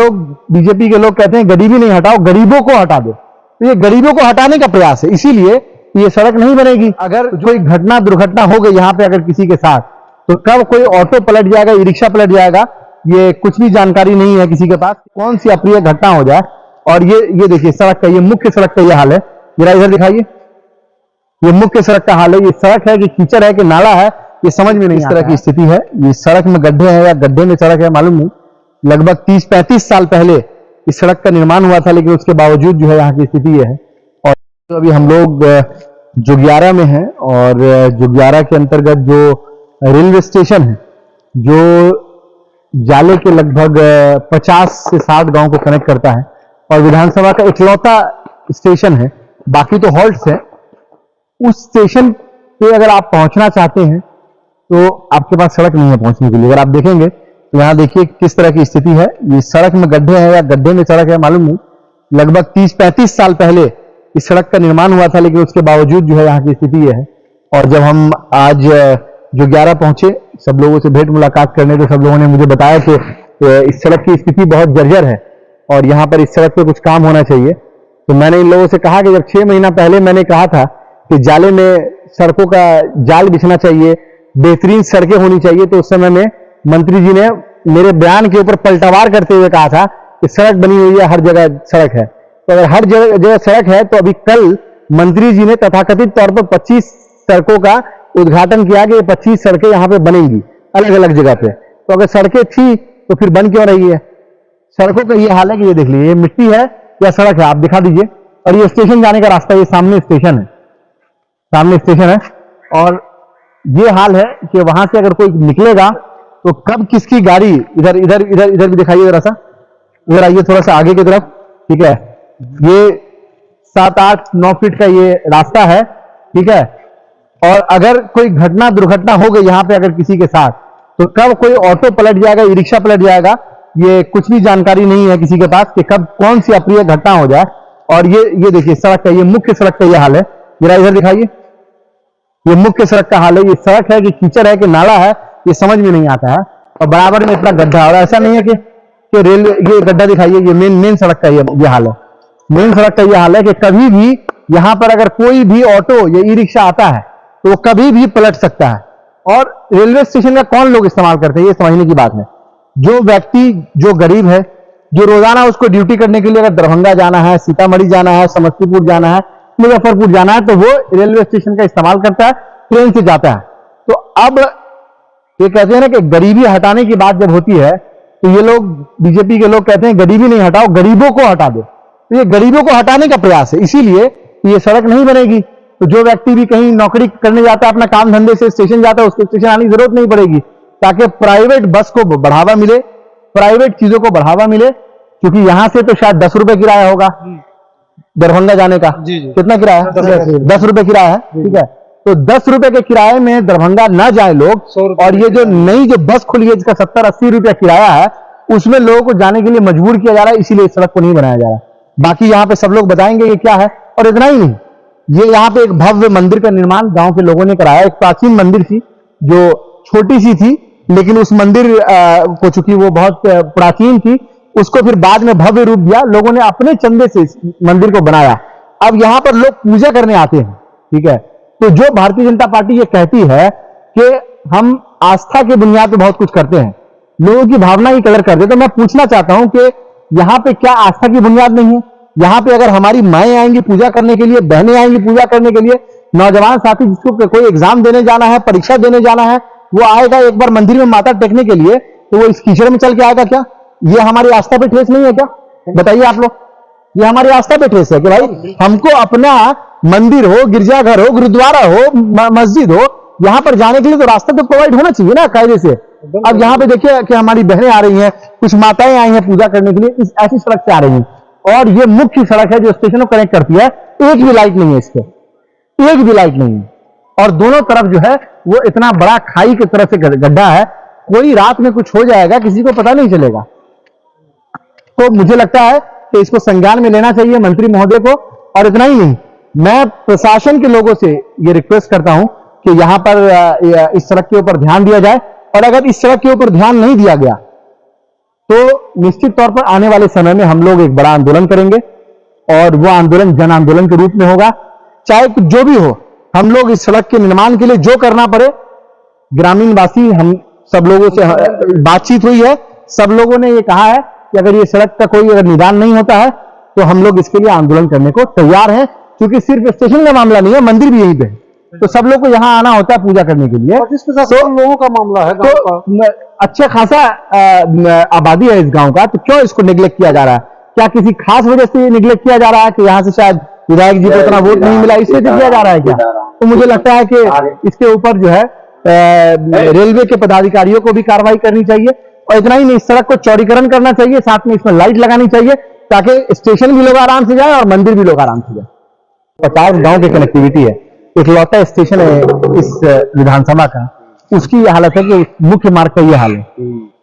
लोग, बीजेपी के लोग कहते हैं गरीबी नहीं हटाओ, गरीबों को हटा दो। तो ये गरीबों को हटाने का प्रयास है, इसीलिए ये सड़क नहीं बनेगी। अगर कोई घटना दुर्घटना हो गई यहाँ पे अगर किसी के साथ, तो कब कोई ऑटो पलट जाएगा, ई रिक्शा पलट जाएगा, ये कुछ भी जानकारी नहीं है किसी के पास। कौन सी अप्रिय घटना हो जाए। और ये देखिए सड़क का, ये मुख्य सड़क का ये हाल है। जरा इधर दिखाइए, ये मुख्य सड़क का हाल है। ये सड़क है कि कीचड़ है कि नाला है, ये समझ में नहीं इस तरह की स्थिति है। ये सड़क में गड्ढे हैं या गड्ढे में सड़क है मालूम नहीं। लगभग 30-35 साल पहले इस सड़क का निर्माण हुआ था, लेकिन उसके बावजूद जो है यहाँ की स्थिति ये है। और तो अभी हम लोग जोगियारा में हैं, और जोगियारा के अंतर्गत जो रेलवे स्टेशन है, जो जाले के लगभग 50 से 60 गांव को कनेक्ट करता है, और विधानसभा का इकलौता स्टेशन है, बाकी तो हॉल्ट्स है। उस स्टेशन पे अगर आप पहुंचना चाहते हैं तो आपके पास सड़क नहीं है पहुंचने के लिए। अगर आप देखेंगे तो यहाँ देखिए किस तरह की स्थिति है। ये सड़क में गड्ढे हैं या गड्ढे में सड़क है मालूम नहीं। लगभग 30-35 साल पहले इस सड़क का निर्माण हुआ था, लेकिन उसके बावजूद जो है यहाँ की स्थिति ये है। और जब हम आज जोगियारा पहुंचे सब लोगों से भेंट मुलाकात करने, तो सब लोगों ने मुझे बताया कि इस सड़क की स्थिति बहुत जर्जर है और यहाँ पर इस सड़क पे कुछ काम होना चाहिए। तो मैंने इन लोगों से कहा कि जब 6 महीना पहले मैंने कहा था कि जाले में सड़कों का जाल बिछना चाहिए, बेहतरीन सड़कें होनी चाहिए, तो उस समय में मंत्री जी ने मेरे बयान के ऊपर पलटावार करते हुए कहा था कि सड़क बनी हुई है, हर जगह सड़क है। तो अगर हर जगह सड़क है तो अभी कल मंत्री जी ने तथाकथित तौर पर 25 सड़कों का उद्घाटन किया कि 25 सड़कें यहाँ पे बनेंगी अलग अलग जगह पे। तो अगर सड़कें थी तो फिर बन क्यों रही है? सड़कों का ये हाल है कि ये देख लीजिए, ये मिट्टी है या सड़क है, आप दिखा दीजिए। और ये स्टेशन जाने का रास्ता, ये सामने स्टेशन है, सामने स्टेशन है। और ये हाल है कि वहां से अगर कोई निकलेगा तो कब किसकी गाड़ी, इधर इधर इधर इधर भी दिखाइए जरा सा, इधर आइए थोड़ा सा आगे की तरफ, ठीक है। ये 7-8-9 फीट का ये रास्ता है, ठीक है। और अगर कोई घटना दुर्घटना हो गई यहाँ पे अगर किसी के साथ, तो कब कोई ऑटो पलट जाएगा, ई रिक्शा पलट जाएगा, ये कुछ भी जानकारी नहीं है किसी के पास कि कब कौन सी अप्रिय घटना हो जाए। और ये देखिए सड़क का, ये मुख्य सड़क का ये हाल है। जरा इधर दिखाइए, ये मुख्य सड़क का हाल है। ये सड़क है कि कीचड़ है कि नाला है, ये समझ में नहीं आता है। और बराबर में इतना गड्ढा, और ऐसा नहीं है कि रेल, ये गड्ढा दिखाइए, ये मेन सड़क का ये हाल है। मेन सड़क का ये हाल है कि कभी भी यहां पर अगर कोई भी ऑटो या ई रिक्शा आता है तो वो कभी भी पलट सकता है। और रेलवे स्टेशन का कौन लोग इस्तेमाल करते हैं, ये समझने की बात है। जो व्यक्ति जो गरीब है, जो रोजाना उसको ड्यूटी करने के लिए अगर दरभंगा जाना है, सीतामढ़ी जाना है, समस्तीपुर जाना है, मुजफ्फरपुर जाना है, तो वो रेलवे स्टेशन का इस्तेमाल करता है, ट्रेन से जाता है। तो अब ये कहते हैं ना कि गरीबी हटाने की बात जब होती है तो ये लोग, बीजेपी के लोग कहते हैं गरीबी नहीं हटाओ, गरीबों को हटा दो। तो ये गरीबों को हटाने का प्रयास है, इसीलिए ये सड़क नहीं बनेगी। तो जो व्यक्ति भी कहीं नौकरी करने जाता है, अपना काम धंधे से स्टेशन जाता है, उसको स्टेशन आने की जरूरत नहीं पड़ेगी, ताकि प्राइवेट बस को बढ़ावा मिले, प्राइवेट चीजों को बढ़ावा मिले। क्योंकि यहां से तो शायद 10 रुपए किराया होगा दरभंगा जाने का। जी। कितना किराया है? 10 रुपए किराया है, ठीक है। तो 10 रुपए के किराए में दरभंगा ना जाए लोग। और ये जो नई जो बस खुली है जिसका 70-80 रुपया किराया है, उसमें लोगों को जाने के लिए मजबूर किया जा रहा है, इसीलिए इस सड़क को नहीं बनाया जा रहा है। बाकी यहाँ पे सब लोग बताएंगे ये क्या है। और इतना ही नहीं, ये यहाँ पे एक भव्य मंदिर का निर्माण गांव के लोगों ने कराया। एक प्राचीन मंदिर थी जो छोटी सी थी, लेकिन उस मंदिर को, चूंकि वो बहुत प्राचीन थी, उसको फिर बाद में भव्य रूप दिया। लोगों ने अपने चंदे से इस मंदिर को बनाया। अब यहाँ पर लोग पूजा करने आते हैं, ठीक है। तो जो भारतीय जनता पार्टी ये कहती है कि हम आस्था के बुनियाद पर बहुत कुछ करते हैं, लोगों की भावना की कदर करते हैं, तो मैं पूछना चाहता हूं कि यहाँ पे क्या आस्था की बुनियाद नहीं है? यहाँ पे अगर हमारी माएं आएंगी पूजा करने के लिए, बहनें आएंगी पूजा करने के लिए, नौजवान साथी जिसको कोई एग्जाम देने जाना है, परीक्षा देने जाना है, वो आएगा एक बार मंदिर में माथा टेकने के लिए, तो वो इस कीचड़ में चल के आएगा क्या? ये हमारी आस्था पे ठेस नहीं है क्या? बताइए आप लोग, ये हमारी आस्था पे ठेस है कि भाई हमको अपना मंदिर हो, गिरजाघर हो, गुरुद्वारा हो, मस्जिद हो, यहाँ पर जाने के लिए तो रास्ता तो प्रोवाइड होना चाहिए ना कायदे से। अब यहाँ पे देखिए कि हमारी बहनें आ रही हैं, कुछ माताएं आई हैं पूजा करने के लिए, इस ऐसी सड़क से आ रही हैं। और ये मुख्य सड़क है जो स्टेशन को कनेक्ट करती है, एक भी लाइट नहीं है इस पे, एक भी लाइट नहीं है। और दोनों तरफ जो है वो इतना बड़ा खाई की तरफ से गड्ढा है, कोई रात में कुछ हो जाएगा किसी को पता नहीं चलेगा। तो मुझे लगता है कि इसको संज्ञान में लेना चाहिए मंत्री महोदय को। और इतना ही नहीं, मैं प्रशासन के लोगों से ये रिक्वेस्ट करता हूं कि यहां पर इस सड़क के ऊपर ध्यान दिया जाए। और अगर इस सड़क के ऊपर ध्यान नहीं दिया गया तो निश्चित तौर पर आने वाले समय में हम लोग एक बड़ा आंदोलन करेंगे और वो आंदोलन जन आंदोलन के रूप में होगा। चाहे जो भी हो, हम लोग इस सड़क के निर्माण के लिए जो करना पड़े, ग्रामीण वासी हम सब लोगों से बातचीत हुई है, सब लोगों ने ये कहा है कि अगर ये सड़क का कोई अगर निदान नहीं होता है तो हम लोग इसके लिए आंदोलन करने को तैयार हैं, क्योंकि सिर्फ स्टेशन का मामला नहीं है, मंदिर भी यहीं पे है, तो सब लोग को यहाँ आना होता है पूजा करने के लिए। तो लोगों का मामला है, तो अच्छा खासा आबादी है इस गांव का, तो क्यों इसको निगलेक्ट किया जा रहा है? क्या किसी खास वजह से ये निगलेक्ट किया जा रहा है कि यहाँ से शायद विधायक जी को इतना वोट नहीं मिला, इसलिए किया जा रहा है क्या? तो मुझे लगता है कि इसके ऊपर जो है रेलवे के पदाधिकारियों को भी कार्रवाई करनी चाहिए, और इतना ही नहीं, इस सड़क को चौड़ीकरण करना चाहिए, साथ में इसमें लाइट लगानी चाहिए ताकि स्टेशन भी लोग आराम से जाए और मंदिर भी लोग आराम से जाए। 50 गांव की कनेक्टिविटी है, इकलौता स्टेशन है इस विधानसभा का, उसकी ये हालत है कि मुख्य मार्ग का ये हाल है,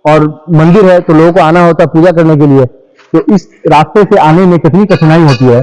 और मंदिर है तो लोगों को आना होता है पूजा करने के लिए, तो इस रास्ते से आने में कितनी कठिनाई होती है।